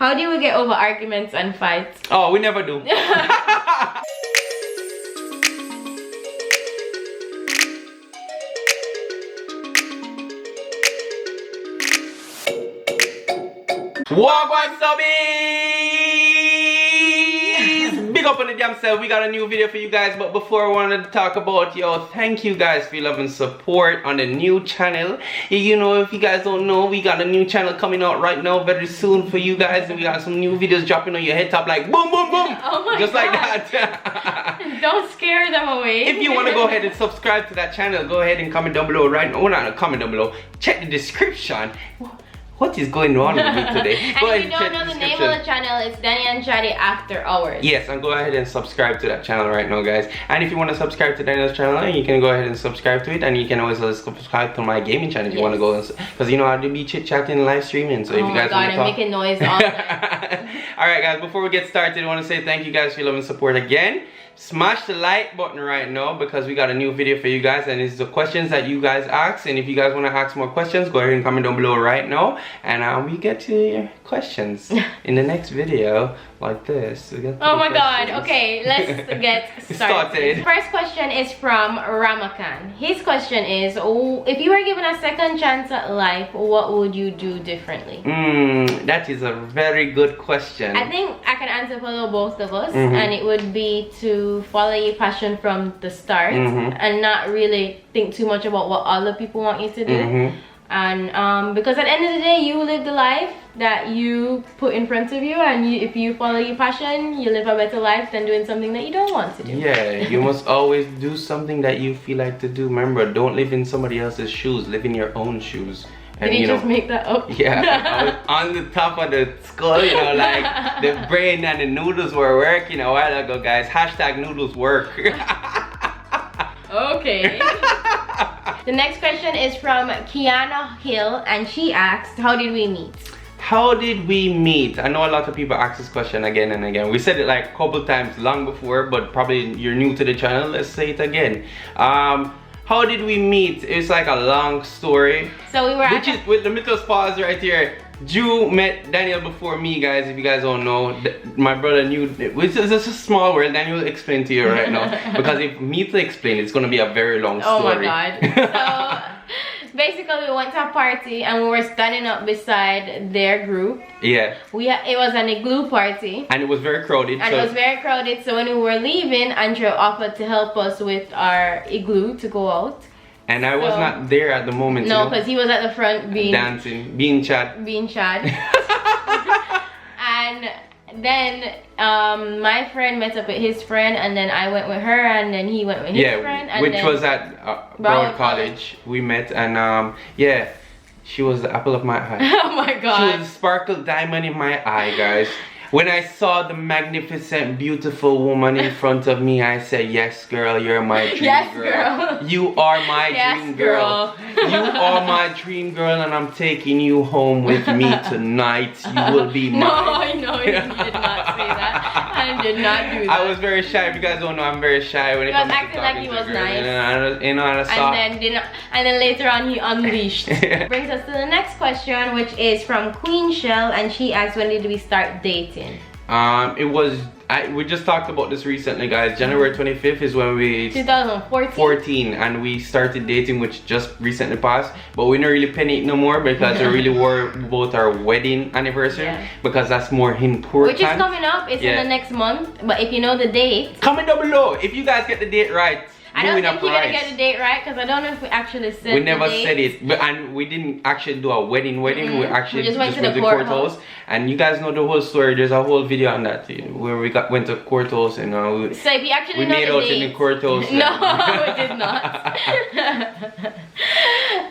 How do we get over arguments and fights? Oh, we never do. Wagwan subbies! Big up on the damn self. We got a new video for you guys, but before I wanted to talk about, yo, thank you guys for your love and support on the new channel. You know, if you guys don't know, we got a new channel coming out right now very soon for you guys, and we got some new videos dropping on your head top like boom boom boom. Oh my just God. like that. Don't scare them away. If you want to go ahead and subscribe to that channel, go ahead and comment down below right now. Oh, not comment down below. Check the description. What is going on with me today? And if you don't know the name of the channel, it's Danny and Chaddy After Hours. Yes, and go ahead and subscribe to that channel right now, guys. And if you want to subscribe to Daniel's channel, you can go ahead and subscribe to it. And you can always subscribe to my gaming channel if you want to go. Because you know I'll be chit-chatting, live streaming. So if you guys want to talk. I'm making noise all night. Alright guys, before we get started, I want to say thank you guys for your love and support again. Smash the like button right now because we got a new video for you guys, and it's the questions that you guys ask. And if you guys want to ask more questions, go ahead and comment down below right now, and we get to your questions in the next video like this. Oh my God. Okay, let's get started. First question is from Ramakan. His question is, if you were given a second chance at life, what would you do differently? That is a very good question. I think I can answer for both of us, and it would be to follow your passion from the start and not really think too much about what other people want you to do. And because at the end of the day, you live the life that you put in front of you, and if you follow your passion, you live a better life than doing something that you don't want to do. Yeah, you must always do something that you feel like to do. Remember, don't live in somebody else's shoes, live in your own shoes. And, did you just make that up? Yeah, on the top of the skull, you know, like the brain and the noodles were working a while ago, guys. Hashtag noodles work. Okay. The next question is from Kiana Hill, and she asked, how did we meet? How did we meet? I know a lot of people ask this question again and again. We said it like a couple times long before, but probably you're new to the channel. Let's say it again. How did we meet? It's like a long story. So we were let me just pause right here. Drew met Daniel before me, guys. If you guys don't know, my brother knew. It's just a small word. Daniel will explain to you right now. Because if me to explain, it's gonna be a very long story. Oh my God. So basically, we went to a party and we were standing up beside their group. Yeah. It was an igloo party. And it was very crowded. And it was very crowded. So when we were leaving, Andrew offered to help us with our igloo to go out. And I was not there at the moment. No, because he was at the front dancing, being Chad. And then my friend met up with his friend, and then I went with her, and then he went with his friend. And which was at Broward College. We met, and yeah, she was the apple of my eye. Oh my God. She was a sparkle diamond in my eye, guys. When I saw the magnificent, beautiful woman in front of me, I said, yes, girl, you're my dream girl. You are my dream girl. You are my dream girl, and I'm taking you home with me tonight. You will be mine. No, you did not say that. I did not do that. I was very shy. If you guys don't know, I'm very shy when it comes to talking acting like he was nice. You know, and then later on, he unleashed. Brings us to the next question, which is from Queen Shell, and she asked, when did we start dating? We just talked about this recently, guys. January 25th is when we 2014 and we started dating, which just recently passed, but we're not really penny it no more because we really worry about our wedding anniversary, because that's more important, which is coming up. It's in the next month, but if you know the date, comment down below if you guys get the date right. I don't think you're gonna get the date right, because I don't know if we actually said we never said it, and we didn't actually do a wedding. We actually just went to the courthouse. And you guys know the whole story. There's a whole video on that where we went to courthouse, and so if you actually we made out in the courthouse. No, we did not.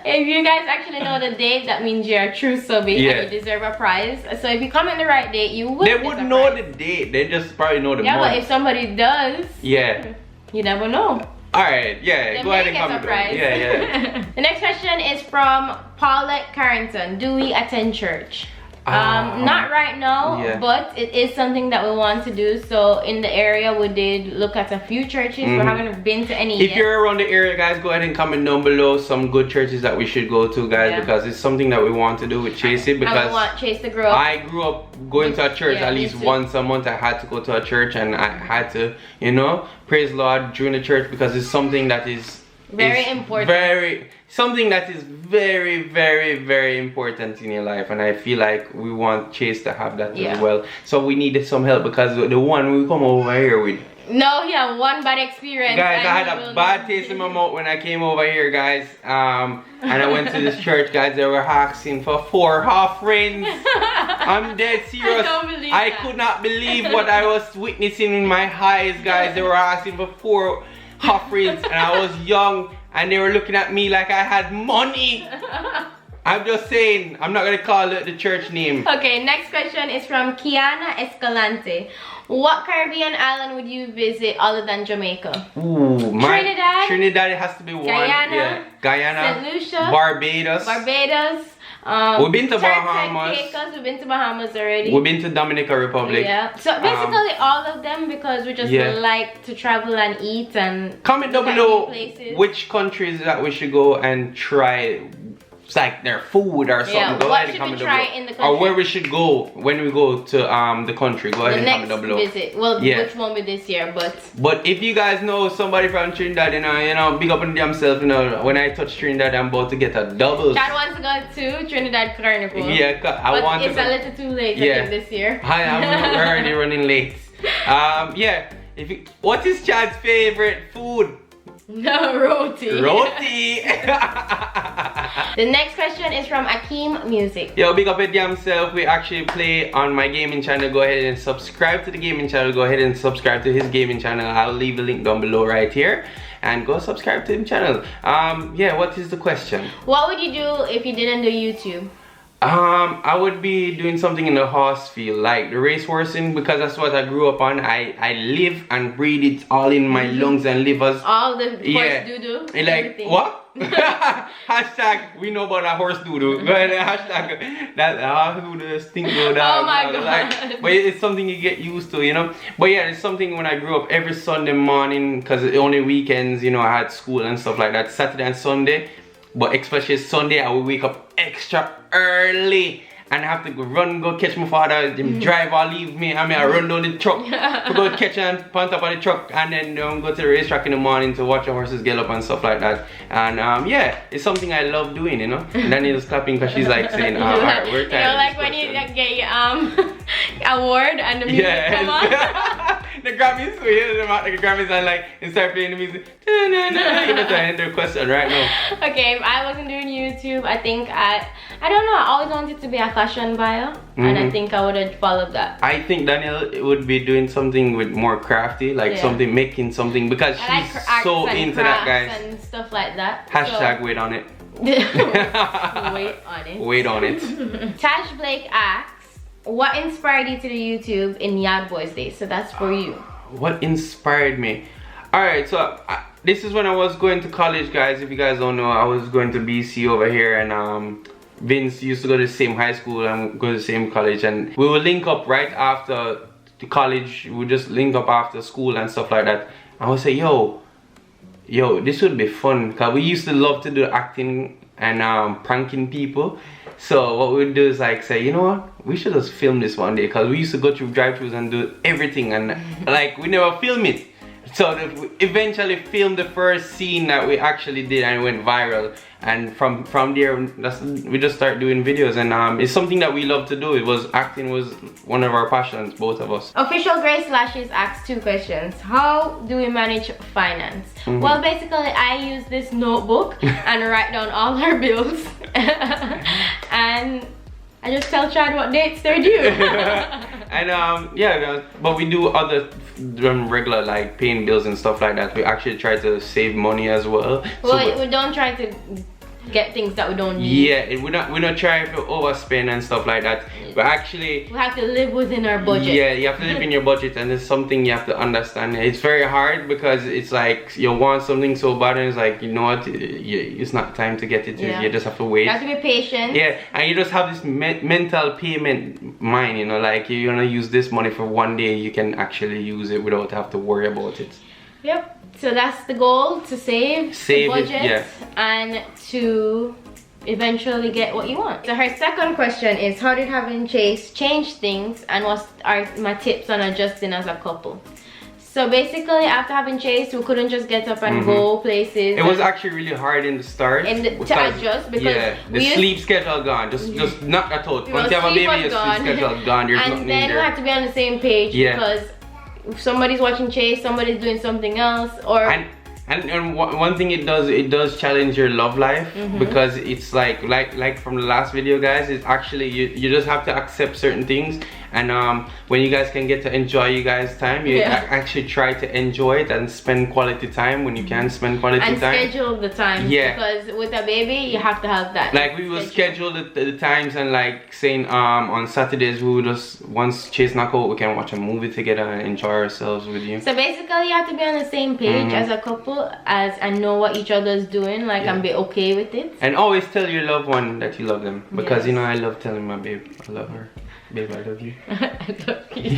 If you guys actually know the date, that means you're a true subby and you deserve a prize. So if you comment the right date, you will. They would know the date. They just probably know the month. Yeah, but if somebody does, you never know. Alright, yeah, go ahead and comment. The next question is from Paulette Carrington. Do we attend church? Not right now, but it is something that we want to do. So in the area, we did look at a few churches. We haven't been to any yet. If you're around the area, guys, go ahead and comment down below some good churches that we should go to, guys, because it's something that we want to do with Chasey. Because we want Chase to grow up. I grew up going to a church at least once a month. I had to go to a church, and I had to, you know, praise Lord during the church, because it's something that is very important. Something that is very, very, very important in your life, and I feel like we want Chase to have that as well. So we needed some help, because the one we come over here with. No, yeah, one bad experience. Guys, I had a bad taste in my mouth when I came over here, guys. And I went to this church, guys. They were asking for 4 offerings. I'm dead serious. I could not believe what I was witnessing in my eyes, guys. They were asking for 4 offerings, and I was young. And they were looking at me like I had money. I'm just saying, I'm not gonna call it the church name. Okay, next question is from Kiana Escalante. What Caribbean island would you visit other than Jamaica? Ooh, Trinidad. Trinidad, it has to be one. Guyana. Guyana. St. Lucia. Barbados. We've been to Bahamas. We've been to Bahamas already. We've been to Dominican Republic. Yeah. So basically all of them, because we just like to travel and eat and comment down below which countries that we should go and try. It's like their food or something. Yeah, go what ahead and comment should we down try below. in the country? Or where we should go when we go to the country. Go ahead and comment down below. Visit. Well, which won't be this year, but if you guys know somebody from Trinidad, you know, big up on themselves. You know, when I touch Trinidad, I'm about to get a double. Chad wants to go to Trinidad Carnival. Yeah, I want to. It's a little too late. I think this year. I'm already running late. What is Chad's favorite food? No, roti. Roti. The next question is from AKEEMMUSIC. Yo, big up at himself. We actually play on my gaming channel. Go ahead and subscribe to the gaming channel. Go ahead and subscribe to his gaming channel. I'll leave the link down below right here. And go subscribe to his channel. What is the question? What would you do if you didn't do YouTube? I would be doing something in the horse field, like the racehorsing, because that's what I grew up on. I live and breathe it all in my lungs and livers. All the horse doo-doo. Like everything. What? Hashtag we know about a horse doo-doo. But hashtag that horse doo-doo stink go down. Oh my god. But it's something you get used to, you know. But yeah, it's something when I grew up every Sunday morning, because only weekends, you know, I had school and stuff like that, Saturday and Sunday. But especially Sunday, I would wake up extra early and I have to go catch my father. Drive or leave me. I run down the truck to go catch and on top of the truck, and then go to the racetrack in the morning to watch the horses gallop and stuff like that. And it's something I love doing, you know. And Daniel's clapping because she's like saying, alright, we're tired. You know, like when you get your award and the music come on. The Grammys, so the Grammys, and like start playing the music. You better enter the question right now. Okay, if I wasn't doing YouTube, I think I don't know, I always wanted to be a fashion buyer, and I think I would have followed that. I think Daniel would be doing something with more crafty, like making something, because she's so into that, guys. And stuff like that. Hashtag wait on it. Wait on it. Tash Blake asks, what inspired you to do YouTube in Yard Boys days? So that's for you. What inspired me? Alright, so this is when I was going to college, guys. If you guys don't know, I was going to BC over here, and Vince used to go to the same high school and go to the same college, and we would link up right after the college. We would just link up after school and stuff like that. I would say, yo, this would be fun, because we used to love to do acting and pranking people. So what we would do is like say, you know what, we should just film this one day, because we used to go through drive-thrus and do everything, and like we never film it. So we eventually filmed the first scene that we actually did, and it went viral. And from there, we just start doing videos, and it's something that we love to do. Acting was one of our passions, both of us. Official Grace Lashes asks 2 questions. How do we manage finance? Well, basically I use this notebook and write down all our bills, and I just tell Chad what dates they're due. And but we do other regular, like paying bills and stuff like that. We actually try to save money as well. Well, we don't try to get things that we don't need. Yeah, we're not trying to overspend and stuff like that. But actually, we have to live within our budget. Yeah, you have to live in your budget, and it's something you have to understand. It's very hard because it's like you want something so bad, and it's like, you know what, it's not time to get it. Yeah. You just have to wait. You have to be patient. Yeah, and you just have this mental payment mind, you know, like you're gonna use this money for one day, you can actually use it without have to worry about it. Yep. So that's the goal, to save the budget, yeah, and to eventually get what you want. So her second question is, how did having Chase change things, and what are my tips on adjusting as a couple? So basically, after having Chase, we couldn't just get up and go places. It was actually really hard in the start to adjust, because the sleep schedule gone. Just knock that out. Once you have a baby, your sleep schedule gone. There's nothing there. And then we have to be on the same page, because if somebody's watching Chase, somebody's doing something else, or and one thing it does challenge your love life, because it's like from the last video, guys, it's actually you just have to accept certain things, and when you guys can get to enjoy you guys time, you actually try to enjoy it and spend quality time when you can spend quality time, and schedule the time, because with a baby you have to have that, like we will schedule the times, and like saying on Saturdays we will just, once Chase knock out, we can watch a movie together and enjoy ourselves with you. So basically you have to be on the same page as a couple, and know what each other's doing, like, and be okay with it, and always tell your loved one that you love them, because you know, I love telling my babe I love her. Babe, I love you. I love you.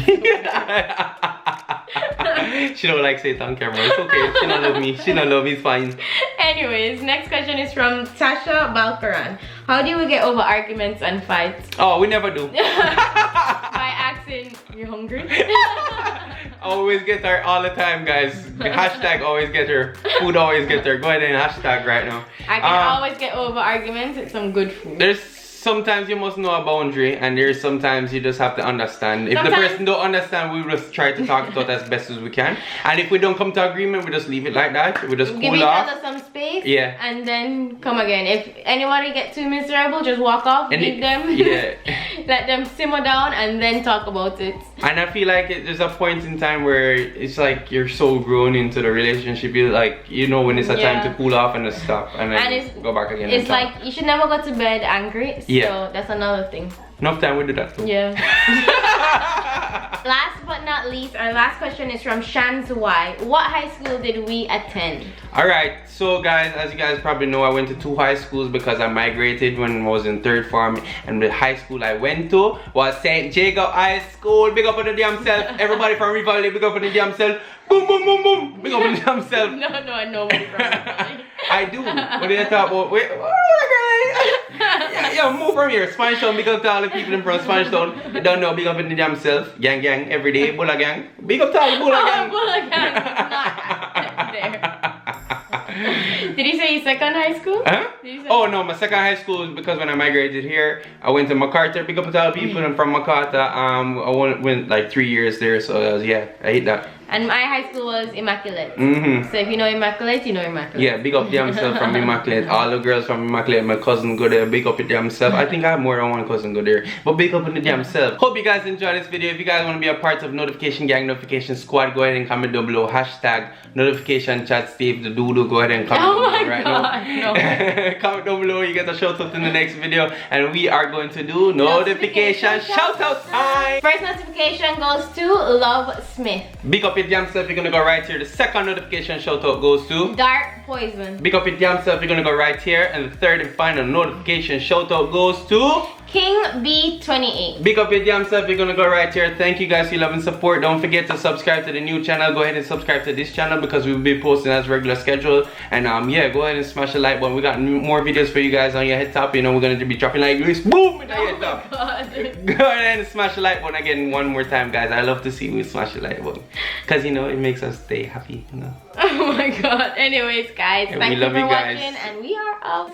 She don't like say it on camera. It's okay. She don't love me. She don't love me. It's fine. Anyways, next question is from Tasha Balkaran. How do we get over arguments and fights? Oh, we never do. By asking, you hungry? Always get her all the time, guys. Hashtag always get her. Food always get her. Go ahead and hashtag right now. I can always get over arguments with some good food. There's sometimes you must know a boundary, and there's sometimes you just have to understand. If the person don't understand, we just try to talk it out as best as we can. And if we don't come to agreement, we just leave it like that. We just give cool off. Give each other some space. Yeah. And then come again. If anybody get too miserable, just walk off, leave them. Yeah. Let them simmer down, and then talk about it. And I feel like there's a point in time where it's like you're so grown into the relationship, you like, you know, when it's a time to cool off and to stop, and then go back again. It's like you should never go to bed angry. So that's another thing. Enough time we do that too. Yeah. Last but not least, our last question is from Shans Y. What high school did we attend? Alright, so guys, as you guys probably know, I went to 2 high schools because I migrated when I was in 3rd form, and the high school I went to was St. Jacob High School. Big up on the damn self. Everybody from Rivoli, big up on the damn self. Boom, boom, boom, boom. Big up on the damn self. No, I know me from Rivoli. I do. What do you talk about? Wait, yeah, move from here. Spanish Town, big up to all the people in front of Spanish Town. You don't know, big up in the damn self. Gang, every day. Bulla gang. Big up to all the Bulla gang. Bulla gang. It's not there. Did you say your second high school? Huh? Oh no, my second high school is because when I migrated here, I went to MacArthur. Big up to all the people from MacArthur. I went like 3 years there, so yeah, I hate that. And my high school was Immaculate. So if you know Immaculate, you know Immaculate. Yeah, big up themselves from Immaculate. All the girls from Immaculate, my cousin go there. Big up it themselves. I think I have more than one cousin go there. But big up in the damn self. Hope you guys enjoyed this video. If you guys want to be a part of Notification Gang, Notification Squad, go ahead and comment down below. Hashtag Notification Chat Steve the Doodoo. Go ahead and comment right now. No. Comment down below. You get a shout out in the next video. And we are going to do Notification Shout Out time. First notification goes to Love Smith. Big up it damn self, you're gonna go right here. The second notification shout out goes to Dark Poison. Big up it damn self, you're gonna go right here. And the third and final notification shout out goes to King B28. Big up your damn self, you're gonna go right here. Thank you guys for your love and support. Don't forget to subscribe to the new channel. Go ahead and subscribe to this channel because we'll be posting as regular schedule. And yeah, go ahead and smash the like button. We got more videos for you guys on your head top. You know, we're gonna be dropping like this. Boom! With your head top. Go ahead and smash the like button again one more time, guys. I love to see you smash the like button because you know it makes us stay happy, you know. Oh my god. Anyways, guys, thank you for watching, and we are out.